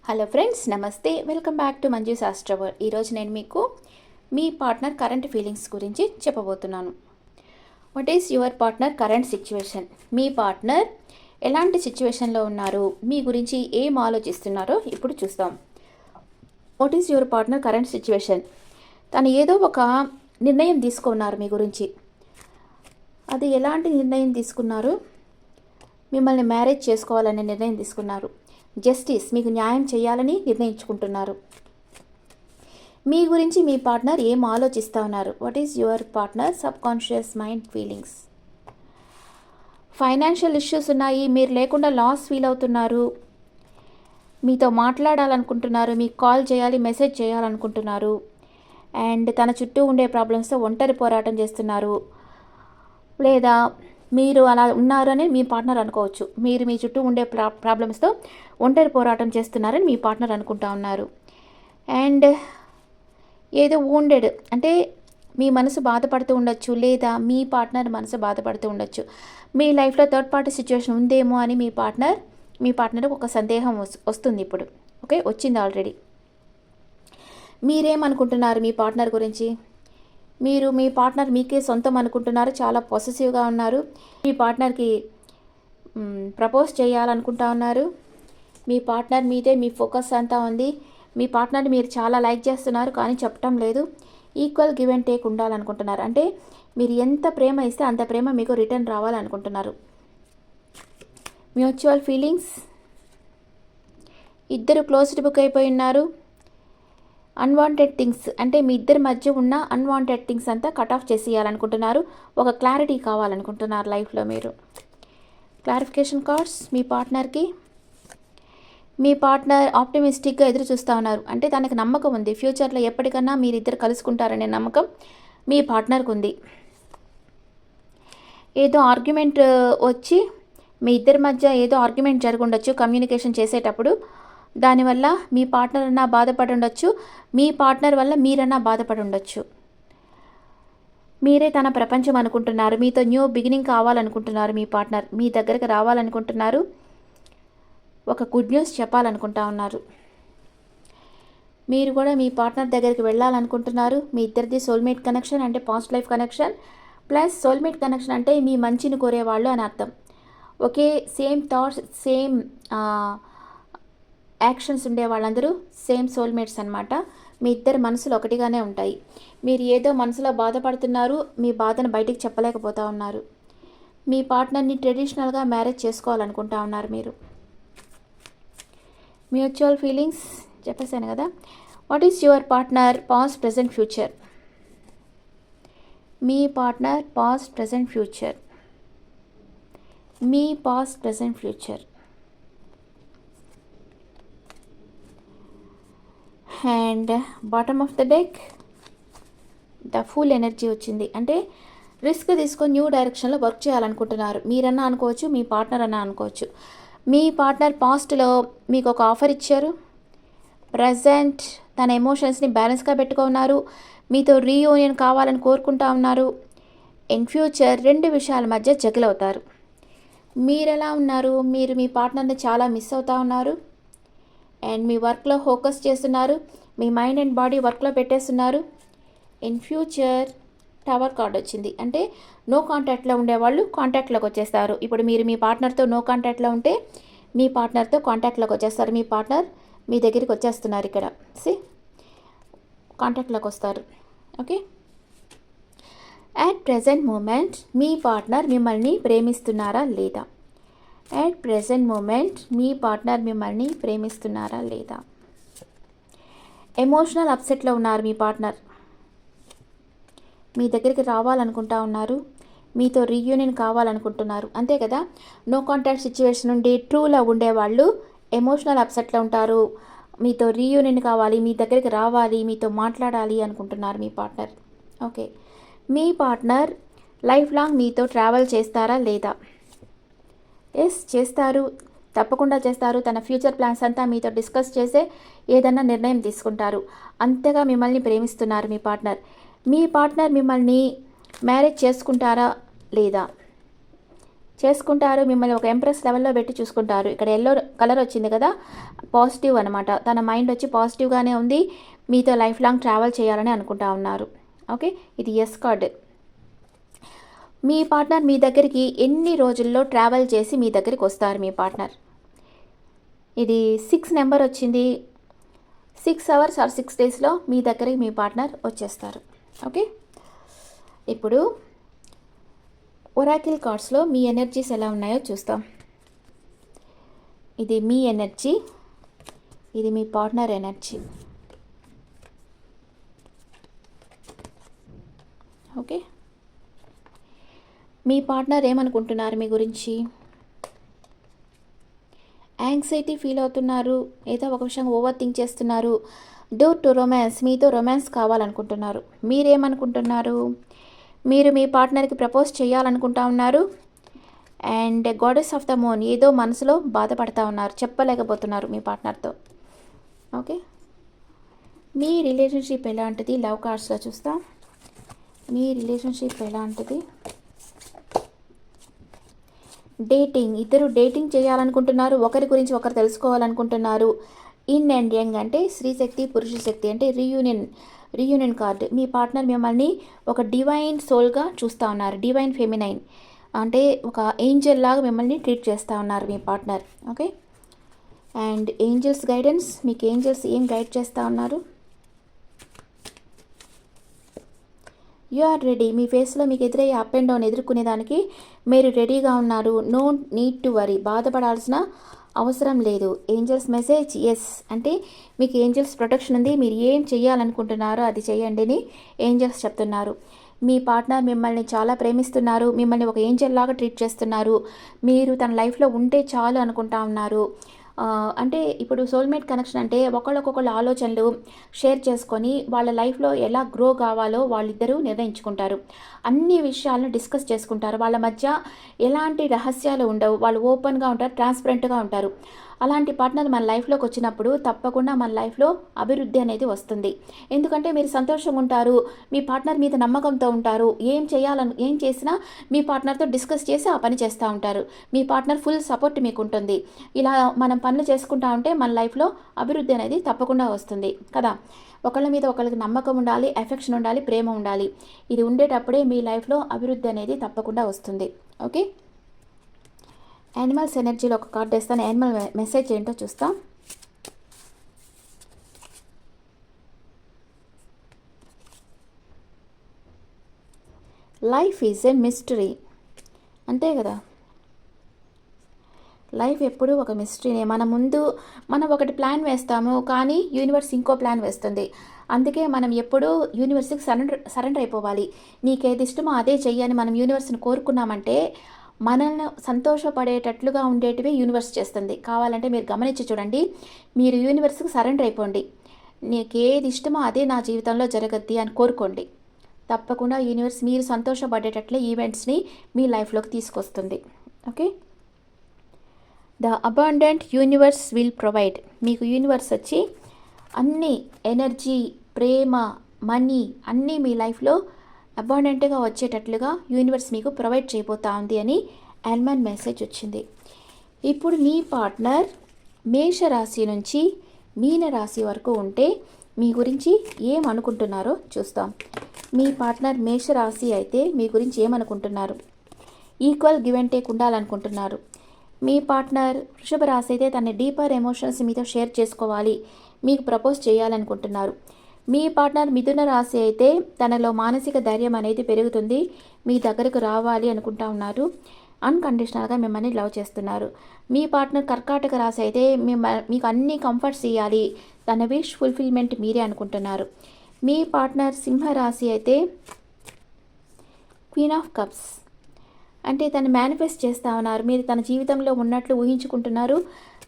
Hello friends, నమస్తే. Welcome back to Manju శాస్త్రవర్. ఈరోజు నేను మీకు మీ పార్ట్నర్ కరెంట్ ఫీలింగ్స్ గురించి చెప్పబోతున్నాను. What is your partner current situation? మీ పార్ట్నర్ ఎలాంటి సిచ్యువేషన్లో ఉన్నారు, మీ గురించి ఏం ఆలోచిస్తున్నారో ఇప్పుడు చూస్తాం. What is your partner current situation? తను ఏదో ఒక నిర్ణయం తీసుకున్నారు మీ గురించి. అది ఎలాంటి నిర్ణయం తీసుకున్నారు? మిమ్మల్ని మ్యారేజ్ చేసుకోవాలనే నిర్ణయం తీసుకున్నారు. జస్టిస్, మీకు న్యాయం చేయాలని నిర్ణయించుకుంటున్నారు. మీ గురించి మీ పార్ట్నర్ ఏం ఆలోచిస్తూ ఉన్నారు? What is your partner sub conscious mind feelings? Financial issues ఉన్నాయి, మీరు లేకుండా లాస్ ఫీల్ అవుతున్నారు, మీతో మాట్లాడాలనుకుంటున్నారు, మీకు కాల్ చేయాలి, మెసేజ్ చేయాలనుకుంటున్నారు. అండ్ తన చుట్టూ ఉండే ప్రాబ్లమ్స్తో ఒంటరి పోరాటం చేస్తున్నారు. లేదా మీరు అలా ఉన్నారని మీ పార్ట్నర్ అనుకోవచ్చు. మీరు మీ చుట్టూ ఉండే ప్రాబ్లమ్స్తో ఒంటరి పోరాటం చేస్తున్నారని మీ పార్ట్నర్ అనుకుంటా ఉన్నారు. అండ్ ఏదో వూండెడ్ అంటే మీ మనసు బాధపడుతూ ఉండొచ్చు, లేదా మీ పార్ట్నర్ మనసు బాధపడుతూ ఉండొచ్చు. మీ లైఫ్లో థర్డ్ పార్టీ సిచ్యువేషన్ ఉందేమో అని మీ పార్ట్నర్కి ఒక సందేహం వస్తుంది ఇప్పుడు. ఓకే, వచ్చింది ఆల్రెడీ. మీరేమనుకుంటున్నారు మీ పార్ట్నర్ గురించి? మీరు మీ పార్ట్నర్ మీకే సొంతం అనుకుంటున్నారు, చాలా పొసెసివ్గా ఉన్నారు, మీ పార్ట్నర్కి ప్రపోజ్ చేయాలనుకుంటా ఉన్నారు. మీ పార్ట్నర్ మీదే మీ ఫోకస్ అంతా ఉంది. మీ పార్ట్నర్ని మీరు చాలా లైక్ చేస్తున్నారు, కానీ చెప్పటం లేదు. ఈక్వల్ గివ్ అండ్ టేక్ ఉండాలనుకుంటున్నారు. అంటే మీరు ఎంత ప్రేమ ఇస్తే అంత ప్రేమ మీకు రిటర్న్ రావాలనుకుంటున్నారు. మ్యూచువల్ ఫీలింగ్స్, ఇద్దరు క్లోజ్డ్ బుక్ అయిపోయి ఉన్నారు. అన్వాంటెడ్ థింగ్స్ అంటే మీ ఇద్దరి మధ్య ఉన్న అన్వాంటెడ్ థింగ్స్ అంతా కట్ ఆఫ్ చేసేయాలనుకుంటున్నారు. ఒక క్లారిటీ కావాలనుకుంటున్నారు లైఫ్లో మీరు. క్లారిఫికేషన్ కార్డ్స్ మీ పార్ట్నర్కి. మీ పార్ట్నర్ ఆప్టిమిస్టిక్గా ఎదురు చూస్తూ ఉన్నారు. అంటే తనకు నమ్మకం ఉంది, ఫ్యూచర్లో ఎప్పటికన్నా మీరిద్దరు కలుసుకుంటారనే నమ్మకం మీ పార్ట్నర్కి ఉంది. ఏదో ఆర్గ్యుమెంట్ వచ్చి మీ ఇద్దరి మధ్య ఏదో ఆర్గ్యుమెంట్ జరుగుండొచ్చు కమ్యూనికేషన్ చేసేటప్పుడు. దానివల్ల మీ పార్ట్నర్ అన్నా బాధపడి ఉండొచ్చు, మీ పార్ట్నర్ వల్ల మీరన్నా బాధపడి ఉండొచ్చు. మీరే తన ప్రపంచం అనుకుంటున్నారు, మీతో న్యూ బిగినింగ్ కావాలనుకుంటున్నారు. మీ పార్ట్నర్ మీ దగ్గరకు రావాలనుకుంటున్నారు, ఒక గుడ్ న్యూస్ చెప్పాలనుకుంటా ఉన్నారు. మీరు కూడా మీ పార్ట్నర్ దగ్గరికి వెళ్ళాలనుకుంటున్నారు. మీ ఇద్దరిది సోల్మేట్ కనెక్షన్ అంటే past life connection plus soulmate connection అంటే మీ మంచిని కోరేవాళ్ళు అని అర్థం. ఒకే సేమ్ థాట్స్, సేమ్ యాక్షన్స్ ఉండే వాళ్ళందరూ సేమ్ సోల్మేట్స్ అనమాట. మీ ఇద్దరు మనసులు ఒకటిగానే ఉంటాయి. మీరు ఏదో మనసులో బాధపడుతున్నారు, మీ బాధను బయటికి చెప్పలేకపోతూ ఉన్నారు. మీ పార్ట్నర్ని ట్రెడిషనల్గా మ్యారేజ్ చేసుకోవాలనుకుంటా ఉన్నారు మీరు. మ్యూచువల్ ఫీలింగ్స్ చెప్పేశాను కదా. What is your partner past present future? Me partner past present future. Me past present future. And bottom of the deck the full energy వచ్చింది. అంటే రిస్క్ తీసుకొని న్యూ డైరెక్షన్లో వర్క్ చేయాలనుకుంటున్నారు. మీరన్నా అనుకోవచ్చు, మీ పార్ట్నర్ అన్నా అనుకోవచ్చు. మీ పార్ట్నర్ పాస్ట్లో మీకు ఒక ఆఫర్ ఇచ్చారు. ప్రజెంట్ తన ఎమోషన్స్ని బ్యాలెన్స్గా పెట్టుకున్నారు. మీతో రీయూనియన్ కావాలని కోరుకుంటా ఉన్నారు. ఇన్ ఫ్యూచర్ రెండు విషయాల మధ్య జగిల్ అవుతారు. మీరు ఎలా ఉన్నారు? మీరు మీ పార్ట్నర్ని చాలా మిస్ అవుతూ ఉన్నారు. అండ్ మీ వర్క్లో ఫోకస్ చేస్తున్నారు, మీ మైండ్ అండ్ బాడీ వర్క్లో పెట్టేస్తున్నారు. ఇన్ ఫ్యూచర్ టవర్ కార్డ్ వచ్చింది. అంటే నో కాంటాక్ట్లో ఉండేవాళ్ళు కాంటాక్ట్లోకి వచ్చేస్తారు. ఇప్పుడు మీరు మీ పార్ట్నర్తో నో కాంటాక్ట్లో ఉంటే మీ పార్ట్నర్తో కాంటాక్ట్లోకి వచ్చేస్తారు. మీ పార్ట్నర్ మీ దగ్గరికి వచ్చేస్తున్నారు. ఇక్కడ కాంటాక్ట్లోకి వస్తారు. ఓకే, అట్ ప్రెజెంట్ మూమెంట్ మీ పార్ట్నర్ మిమ్మల్ని ప్రేమిస్తున్నారా లేదా? అట్ ప్రెజెంట్ మూమెంట్ మీ పార్ట్నర్ మిమ్మల్ని ప్రేమిస్తున్నారా లేదా? ఎమోషనల్ అప్సెట్లో ఉన్నారు మీ పార్ట్నర్. మీ దగ్గరికి రావాలనుకుంటా ఉన్నారు, మీతో రీయూనియన్ కావాలనుకుంటున్నారు. అంతే కదా, నో కాంటాక్ట్ సిచ్యువేషన్ నుండి ట్రూ లవ్ ఉండేవాళ్ళు ఎమోషనల్ అప్సెట్లో ఉంటారు. మీతో రీయూనియన్ కావాలి, మీ దగ్గరికి రావాలి, మీతో మాట్లాడాలి అనుకుంటున్నారు మీ పార్ట్నర్. ఓకే, మీ పార్ట్నర్ లైఫ్ లాంగ్ మీతో ట్రావెల్ చేస్తారా లేదా? ఎస్, చేస్తారు, తప్పకుండా చేస్తారు. తన ఫ్యూచర్ ప్లాన్స్ అంతా మీతో డిస్కస్ చేసే ఏదన్నా నిర్ణయం తీసుకుంటారు. అంతగా మిమ్మల్ని ప్రేమిస్తున్నారు మీ పార్ట్నర్. మీ పార్ట్నర్ మిమ్మల్ని మ్యారేజ్ చేసుకుంటారా లేదా? చేసుకుంటారు. మిమ్మల్ని ఒక ఎంప్రెస్ లెవెల్లో పెట్టి చూసుకుంటారు. ఇక్కడ ఎల్లో కలర్ వచ్చింది కదా, పాజిటివ్ అనమాట. తన మైండ్ వచ్చి పాజిటివ్గానే ఉంది, మీతో లైఫ్ లాంగ్ ట్రావెల్ చేయాలని అనుకుంటా ఉన్నారు. ఓకే, ఇది ఎస్ కార్డ్. మీ పార్ట్నర్ మీ దగ్గరికి ఎన్ని రోజుల్లో ట్రావెల్ చేసి మీ దగ్గరికి వస్తారు మీ పార్ట్నర్? ఇది 6 నెంబర్ వచ్చింది. 6 అవర్స్ ఆర్ 6 డేస్లో మీ దగ్గరికి మీ పార్ట్నర్ వచ్చేస్తారు. ఓకే, ఇప్పుడు ఒరాకిల్ కార్డ్స్లో మీ ఎనర్జీస్ ఎలా ఉన్నాయో చూస్తాం. ఇది మీ ఎనర్జీ, ఇది మీ పార్ట్నర్ ఎనర్జీ. ఓకే, మీ పార్ట్నర్ ఏమనుకుంటున్నారు మీ గురించి? యాంగ్జైటీ ఫీల్ అవుతున్నారు, ఏదో ఒక విషయం ఓవర్ థింక్ చేస్తున్నారు. డోర్ టు రొమాన్స్, మీతో రొమాన్స్ కావాలనుకుంటున్నారు. మీరేమనుకుంటున్నారు? మీరు మీ పార్ట్నర్కి ప్రపోజ్ చేయాలనుకుంటా ఉన్నారు. And goddess of the moon, ఏదో మనసులో బాధపడతా ఉన్నారు, చెప్పలేకపోతున్నారు మీ పార్ట్నర్తో. ఓకే, మీ రిలేషన్షిప్ ఎలాంటిది? లవ్ కార్డ్స్లో చూస్తాం. మీ రిలేషన్షిప్ ఎలాంటిది? డేటింగ్, ఇద్దరు డేటింగ్ చేయాలనుకుంటున్నారు, ఒకరి గురించి ఒకరు తెలుసుకోవాలనుకుంటున్నారు. ఇన్ అండ్ యంగ్ అంటే స్త్రీ శక్తి, పురుష శక్తి అంటే రీయూనియన్ కార్డు. మీ పార్ట్నర్ మిమ్మల్ని ఒక డివైన్ సోల్గా చూస్తూ ఉన్నారు, డివైన్ ఫెమినైన్ అంటే ఒక ఏంజల్ లాగా మిమ్మల్ని ట్రీట్ చేస్తూ ఉన్నారు మీ partner. Okay, and angels guidance, మీకు ఏంజల్స్ ఏం గైడ్ చేస్తూ ఉన్నారు? You are ready. మీ ఫేస్లో మీకు ఎదురయ్యే అప్ అండ్ డౌన్ ఎదుర్కొనేదానికి మీరు రెడీగా ఉన్నారు. నో నీడ్ టు వరీ, బాధపడాల్సిన అవసరం లేదు. ఏంజల్స్ మెసేజ్ ఎస్ అంటే మీకు ఏంజల్స్ ప్రొటెక్షన్ ఉంది, మీరు ఏం చేయాలనుకుంటున్నారో అది చేయండి అని ఏంజల్స్ చెప్తున్నారు. మీ పార్ట్నర్ మిమ్మల్ని చాలా ప్రేమిస్తున్నారు, మిమ్మల్ని ఒక ఏంజల్ లాగా ట్రీట్ చేస్తున్నారు. మీరు తన లైఫ్లో ఉంటే చాలు అనుకుంటా ఉన్నారు. అంటే ఇప్పుడు సోల్మేట్ కనెక్షన్ అంటే ఒకళ్ళకొకళ్ళ ఆలోచనలు షేర్ చేసుకొని వాళ్ళ లైఫ్లో ఎలా గ్రో కావాలో వాళ్ళిద్దరూ నిర్ణయించుకుంటారు. అన్ని విషయాలను డిస్కస్ చేసుకుంటారు. వాళ్ళ మధ్య ఎలాంటి రహస్యాలు ఉండవు, వాళ్ళు ఓపెన్గా ఉంటారు, ట్రాన్స్పరెంట్గా ఉంటారు. అలాంటి పార్ట్నర్ మన లైఫ్లోకి వచ్చినప్పుడు తప్పకుండా మన లైఫ్లో అభివృద్ధి అనేది వస్తుంది. ఎందుకంటే మీరు సంతోషంగా ఉంటారు, మీ పార్ట్నర్ మీద నమ్మకంతో ఉంటారు. ఏం చేసినా మీ పార్ట్నర్తో డిస్కస్ చేసి ఆ పని చేస్తూ ఉంటారు. మీ పార్ట్నర్ ఫుల్ సపోర్ట్ మీకు ఉంటుంది. ఇలా మనం పనులు చేసుకుంటా ఉంటే మన లైఫ్లో అభివృద్ధి అనేది తప్పకుండా వస్తుంది కదా. ఒకళ్ళ మీద ఒకళ్ళకి నమ్మకం ఉండాలి, ఎఫెక్షన్ ఉండాలి, ప్రేమ ఉండాలి. ఇది ఉండేటప్పుడే మీ లైఫ్లో అభివృద్ధి అనేది తప్పకుండా వస్తుంది. ఓకే, యానిమల్స్ ఎనర్జీలో ఒక కార్డ్ వేస్తాను. యానిమల్ మెసేజ్ ఏంటో చూస్తాం. లైఫ్ ఈజ్ ఏ మిస్టరీ, అంతే కదా. లైఫ్ ఎప్పుడూ ఒక మిస్టరీనే. మనం ఒకటి ప్లాన్ వేస్తాము, కానీ యూనివర్స్ ఇంకో ప్లాన్ వేస్తుంది. అందుకే మనం ఎప్పుడూ యూనివర్స్కి సరెండర్ అయిపోవాలి. నీకేది ఇష్టమో అదే చెయ్యని మనం యూనివర్స్ని కోరుకున్నామంటే మనల్ని సంతోషపడేటట్లుగా ఉండేటివి యూనివర్స్ చేస్తుంది. కావాలంటే మీరు గమనించి చూడండి, మీరు యూనివర్స్కి సరెండర్ అయిపోండి. నీకు ఏది ఇష్టమో అదే నా జీవితంలో జరగద్ది అని కోరుకోండి. తప్పకుండా యూనివర్స్ మీరు సంతోషపడేటట్లే ఈవెంట్స్ని మీ లైఫ్లోకి తీసుకొస్తుంది. Okay, the abundant universe will provide. మీకు యూనివర్స్ వచ్చి అన్ని ఎనర్జీ, ప్రేమ, మనీ అన్నీ మీ లైఫ్లో అబాండెంట్గా వచ్చేటట్లుగా యూనివర్స్ మీకు ప్రొవైడ్ చేయబోతా ఉంది అని యానిమల్ మెసేజ్ వచ్చింది. ఇప్పుడు మీ పార్ట్నర్ మేషరాశి నుంచి మీనరాశి వరకు ఉంటే మీ గురించి ఏమనుకుంటున్నారో చూస్తాం. మీ పార్ట్నర్ మేషరాశి అయితే మీ గురించి ఏమనుకుంటున్నారు? ఈక్వల్ గివ్ అండ్ టేక్ ఉండాలనుకుంటున్నారు. మీ పార్ట్నర్ వృషభ రాశి అయితే తన డీపర్ ఎమోషన్స్ మీతో షేర్ చేసుకోవాలి, మీకు ప్రపోజ్ చేయాలనుకుంటున్నారు. మీ పార్ట్నర్ మిథున రాశి అయితే తనలో మానసిక ధైర్యం అనేది పెరుగుతుంది, మీ దగ్గరకు రావాలి అనుకుంటా ఉన్నారు. అన్కండిషనల్గా మిమ్మల్ని లవ్ చేస్తున్నారు. మీ పార్ట్నర్ కర్కాటక రాశి అయితే మీకు అన్ని కంఫర్ట్స్ ఇవ్వాలి, తన విష్ ఫుల్ఫిల్మెంట్ మీరే అనుకుంటున్నారు. మీ పార్ట్నర్ సింహరాశి అయితే క్వీన్ ఆఫ్ కప్స్ అంటే తను మేనిఫెస్ట్ చేస్తూ ఉన్నారు. మీరు తన జీవితంలో ఉన్నట్లు ఊహించుకుంటున్నారు.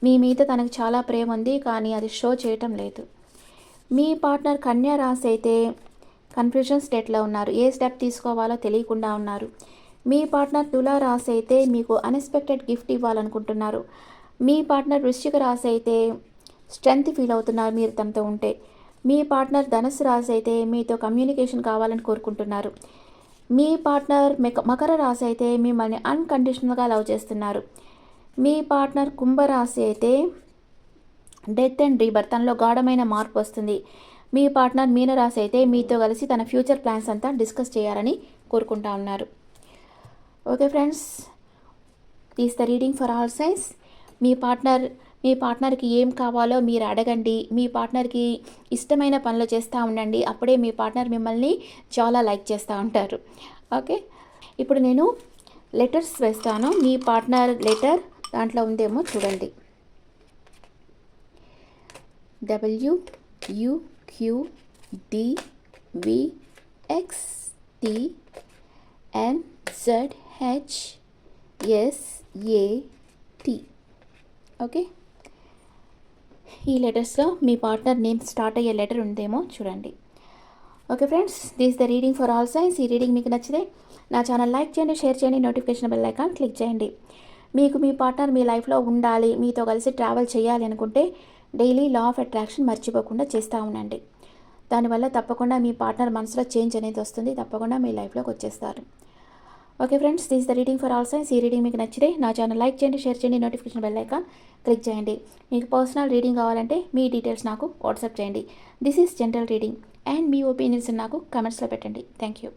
మీ మీద తనకు చాలా ప్రేమ ఉంది, కానీ అది షో చేయటం లేదు. మీ పార్ట్నర్ కన్యా రాశి అయితే కన్ఫ్యూజన్ స్టేట్లో ఉన్నారు, ఏ స్టెప్ తీసుకోవాలో తెలియకుండా ఉన్నారు. మీ పార్ట్నర్ తులా రాశి అయితే మీకు అన్ఎక్స్పెక్టెడ్ గిఫ్ట్ ఇవ్వాలనుకుంటున్నారు. మీ పార్ట్నర్ వృశ్చిక రాశి అయితే స్ట్రెంగ్త్ ఫీల్ అవుతున్నారు మీరు తనతో ఉంటే. మీ పార్ట్నర్ ధనుసు రాశి అయితే మీతో కమ్యూనికేషన్ కావాలని కోరుకుంటున్నారు. మీ పార్ట్నర్ మకర రాశి అయితే మిమ్మల్ని అన్కండిషనల్గా లవ్ చేస్తున్నారు. మీ పార్ట్నర్ కుంభరాశి అయితే డెత్ అండ్ రీబర్త్, తనలో గాఢమైన మార్పు వస్తుంది. మీ పార్ట్నర్ మీనరాశి అయితే మీతో కలిసి తన ఫ్యూచర్ ప్లాన్స్ అంతా డిస్కస్ చేయాలని కోరుకుంటా ఉన్నారు. Okay friends, is the reading for all signs. మీ పార్ట్నర్కి ఏం కావాలో మీరు అడగండి. మీ పార్ట్నర్కి ఇష్టమైన పనులు చేస్తూ ఉండండి. అప్పుడే మీ పార్ట్నర్ మిమ్మల్ని చాలా లైక్ చేస్తూ ఉంటారు. ఓకే, ఇప్పుడు నేను లెటర్స్ వేస్తాను. మీ పార్ట్నర్ లెటర్ దాంట్లో ఉందేమో చూడండి. WQUDVXTNZHSAT. ఓకే, ఈ లెటర్స్లో మీ పార్ట్నర్ నేమ్ స్టార్ట్ అయ్యే లెటర్ ఉందేమో చూడండి. Okay friends, this the reading for all science. ఈ రీడింగ్ మీకు నచ్చితే నా ఛానల్ లైక్ చేయండి, షేర్ చేయండి, నోటిఫికేషన్ బెల్ ఐకాన్ క్లిక్ చేయండి. మీకు మీ పార్ట్నర్ మీ లైఫ్లో ఉండాలి, మీతో కలిసి ట్రావెల్ చేయాలి అనుకుంటే డైలీ లా ఆఫ్ అట్రాక్షన్ మర్చిపోకుండా చేస్తూ ఉండండి. దానివల్ల తప్పకుండా మీ పార్ట్నర్ మనసులో చేంజ్ అనేది వస్తుంది. తప్పకుండా మీ లైఫ్లోకి వచ్చేస్తారు. Okay friends, this the reading for all science. ఈ రీడింగ్ మీకు నచ్చితే నా ఛానల్ లైక్ చేయండి, షేర్ చేయండి, నోటిఫికేషన్ బెల్ ఐకాన్ క్లిక్ చేయండి. మీకు పర్సనల్ రీడింగ్ కావాలంటే మీ డీటెయిల్స్ నాకు వాట్సాప్ చేయండి. This is general reading and me opinions నాకు కమెంట్స్లో పెట్టండి. Thank you.